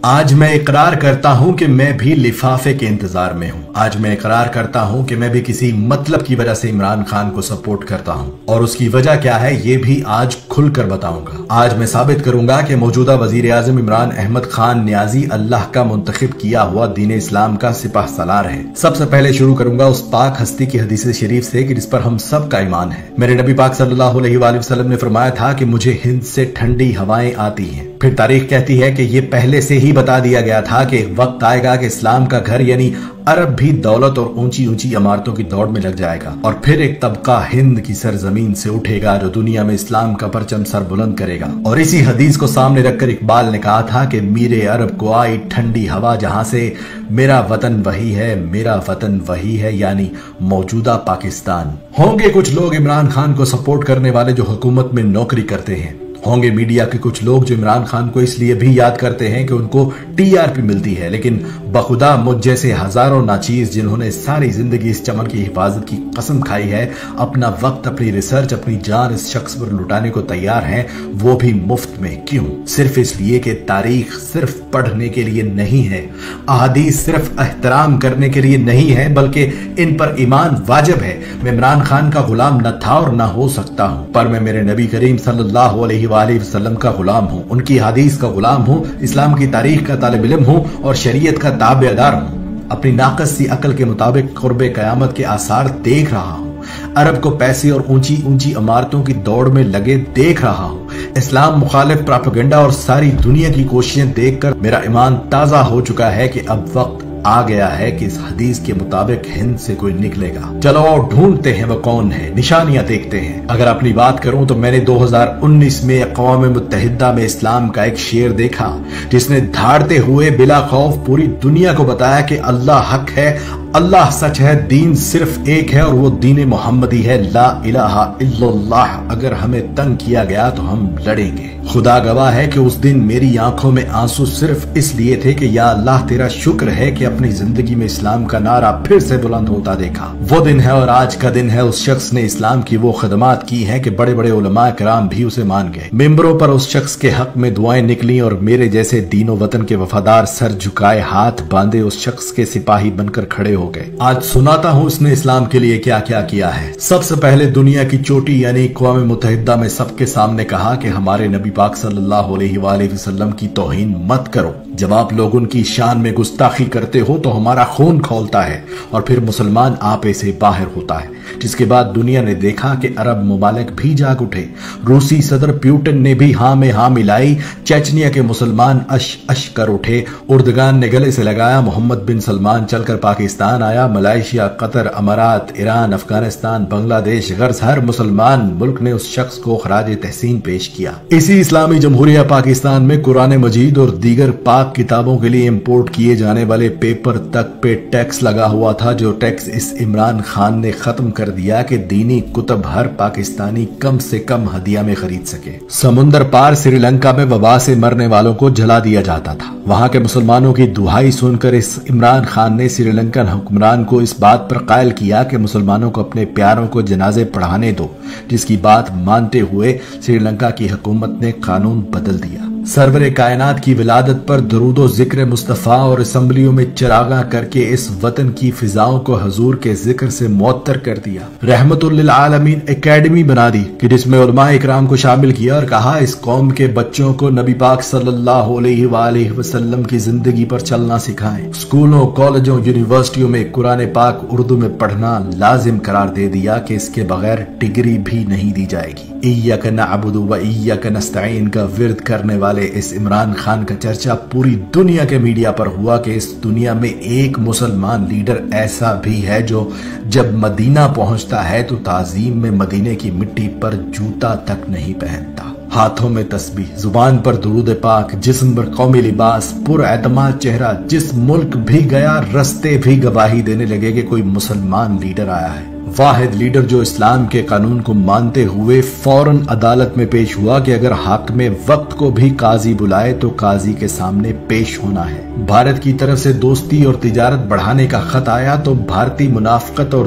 آج میں اقرار کرتا ہوں کہ میں بھی لفافے کے انتظار میں ہوں۔ آج میں اقرار کرتا ہوں کہ میں بھی کسی مطلب کی وجہ سے عمران خان کو سپورٹ کرتا ہوں، اور اس کی وجہ کیا ہے یہ بھی آج کھل کر بتاؤں گا۔ آج میں ثابت کروں گا کہ موجودہ وزیر اعظم عمران احمد خان نیازی اللہ کا منتخب کیا ہوا دین اسلام کا سپاہ سالار ہے۔ سب سے پہلے شروع کروں گا اس پاک ہستی کی حدیث شریف سے کہ جس پر ہم سب کا ایمان ہے۔ میرے نبی پاک صلی اللہ علیہ وآلہ وسلم نے فرمایا تھا کہ مجھے ہند سے ٹھنڈی ہوائیں آتی ہیں۔ پھر تاریخ کہتی ہے کہ یہ پہلے سے ہی بتا دیا گیا تھا کہ وقت آئے گا کہ اسلام کا گھر یعنی عرب بھی دولت اور اونچی اونچی عمارتوں کی دوڑ میں لگ جائے گا، اور پھر ایک طبقہ ہند کی سرزمین سے اٹھے گا جو دنیا میں اسلام کا پرچم سر بلند کرے گا۔ اور اسی حدیث کو سامنے رکھ کر اقبال نے کہا تھا کہ میرے عرب کو آئی ٹھنڈی ہوا جہاں سے، میرا وطن وہی ہے، میرا وطن وہی ہے، یعنی موجودہ پاکستان۔ ہوں گے کچھ لوگ عمران خان کو سپورٹ کرنے والے جو حکومت میں نوکری کرتے ہیں، ہوں گے میڈیا کے کچھ لوگ جو عمران خان کو اس لیے بھی یاد کرتے ہیں کہ ان کو TRP ملتی ہے، لیکن بخدا مجھ جیسے ہزاروں ناچیز جنہوں نے ساری زندگی اس چمن کی حفاظت کی قسم کھائی ہے، اپنا وقت، اپنی ریسرچ، اپنی جان اس شخص پر لٹانے کو تیار ہیں، وہ بھی مفت میں۔ کیوں؟ صرف اس لیے کہ تاریخ صرف پڑھنے کے لیے نہیں ہے، احادیث صرف احترام کرنے کے لیے نہیں ہے، بلکہ ان پر ایمان واجب ہے۔ میں عمران خان کا غلام نہ تھا اور نہ ہو سکتا ہوں، پر میں میرے نبی کریم صلی اللہ علیہ وآلہ وسلم کا غلام ہوں، ان کی حدیث کا غلام ہوں، اسلام کی تاریخ کا طالب علم ہوں اور شریعت کا تابع دار ہوں۔ اپنی ناقص سی عقل کے مطابق قرب قیامت کے آثار دیکھ رہا ہوں، عرب کو پیسے اور اونچی اونچی عمارتوں کی دوڑ میں لگے دیکھ رہا ہوں، اسلام مخالف پراپیگنڈا اور ساری دنیا کی کوششیں دیکھ کر میرا ایمان تازہ ہو چکا ہے کہ اب وقت آ گیا ہے کہ اس حدیث کے مطابق ہند سے کوئی نکلے گا۔ چلو ڈھونڈتے ہیں وہ کون ہے، نشانیاں دیکھتے ہیں۔ اگر اپنی بات کروں تو میں نے 2019 میں اقوام متحدہ میں اسلام کا ایک شعر دیکھا جس نے دھاڑتے ہوئے بلا خوف پوری دنیا کو بتایا کہ اللہ حق ہے، اللہ سچ ہے، دین صرف ایک ہے اور وہ دین محمدی ہے، لا الہ الا اللہ۔ اگر ہمیں تنگ کیا گیا تو ہم لڑیں گے۔ خدا گواہ ہے کہ اس دن میری آنکھوں میں آنسو صرف اس لیے تھے کہ یا اللہ تیرا شکر ہے کہ اپنی زندگی میں اسلام کا نعرہ پھر سے بلند ہوتا دیکھا۔ وہ دن ہے اور آج کا دن ہے، اس شخص نے اسلام کی وہ خدمات کی ہیں کہ بڑے بڑے علماء کرام بھی اسے مان گئے۔ ممبروں پر اس شخص کے حق میں دعائیں نکلی اور میرے جیسے دین و وطن کے وفادار سر جھکائے ہاتھ باندھے اس شخص کے سپاہی بن کر کھڑے ہو گئے۔ آج سناتا ہوں اس نے اسلام کے لیے کیا کیا کیا ہے۔ سب سے پہلے دنیا کی چوٹی یعنی اقوام متحدہ میں سب کے سامنے کہا کہ ہمارے نبی پاک صلی اللہ علیہ وآلہ وسلم کی توہین مت کرو، جب آپ لوگ ان کی شان میں گستاخی کرتے ہو تو ہمارا خون کھولتا ہے اور پھر مسلمان آپے سے باہر ہوتا ہے۔ جس کے بعد دنیا نے دیکھا کہ عرب ممالک بھی جاگ اٹھے، روسی صدر پیوٹن نے بھی ہاں میں ہاں ملائی، چیچنیا کے مسلمان اش کر اٹھے، اردگان نے گلے سے لگایا، محمد بن سلمان چل کر پاکستان آیا، ملائیشیا، قطر، امارات، ایران، افغانستان، بنگلہ دیش، غرض ہر مسلمان ملک نے اس شخص کو خراج تحسین پیش کیا۔ اسی اسلامی جمہوریہ پاکستان میں قرآن مجید اور دیگر پاک کتابوں کے لیے امپورٹ کیے جانے والے پیپر تک پہ ٹیکس لگا ہوا تھا، جو ٹیکس اس عمران خان نے ختم کر دیا کہ دینی کتب ہر پاکستانی کم سے کم ہدیہ میں خرید سکے۔ سمندر پار سری لنکا میں وبا سے مرنے والوں کو جلا دیا جاتا تھا، وہاں کے مسلمانوں کی دہائی سن کر اس عمران خان نے سری لنکن حکمران کو اس بات پر قائل کیا کہ مسلمانوں کو اپنے پیاروں کو جنازے پڑھانے دو، جس کی بات مانتے ہوئے سری لنکا کی حکومت نے قانون بدل دیا۔ سرور کائنات کی ولادت پر درود و ذکر مصطفیٰ اور اسمبلیوں میں چراغاں کر کے اس وطن کی فضاؤں کو حضور کے ذکر سے معطر کر دیا۔ رحمت للعالمین اکیڈمی بنا دی کہ جس میں علماء اکرام کو شامل کیا اور کہا اس قوم کے بچوں کو نبی پاک صلی اللہ علیہ وآلہ وسلم کی زندگی پر چلنا سکھائیں۔ اسکولوں، کالجوں، یونیورسٹیوں میں قرآن پاک اردو میں پڑھنا لازم قرار دے دیا کہ اس کے بغیر ڈگری بھی نہیں دی جائے گی۔ ایاک نعبد و ایاک نستعین کا ورد کرنے والے اس عمران خان کا چرچا پوری دنیا کے میڈیا پر ہوا کہ اس دنیا میں ایک مسلمان لیڈر ایسا بھی ہے جو جب مدینہ پہنچتا ہے تو تعظیم میں مدینے کی مٹی پر جوتا تک نہیں پہنتا۔ ہاتھوں میں تسبیح، زبان پر درود پاک، جسم پر قومی لباس، پر اعتماد چہرہ، جس ملک بھی گیا رستے بھی گواہی دینے لگے کہ کوئی مسلمان لیڈر آیا ہے۔ واحد لیڈر جو اسلام کے قانون کو مانتے ہوئے فوراً عدالت میں پیش ہوا کہ اگر حاکم وقت کو بھی قاضی بلائے تو قاضی کے سامنے پیش ہونا ہے۔ بھارت کی طرف سے دوستی اور تجارت بڑھانے کا خط آیا تو بھارتی منافقت اور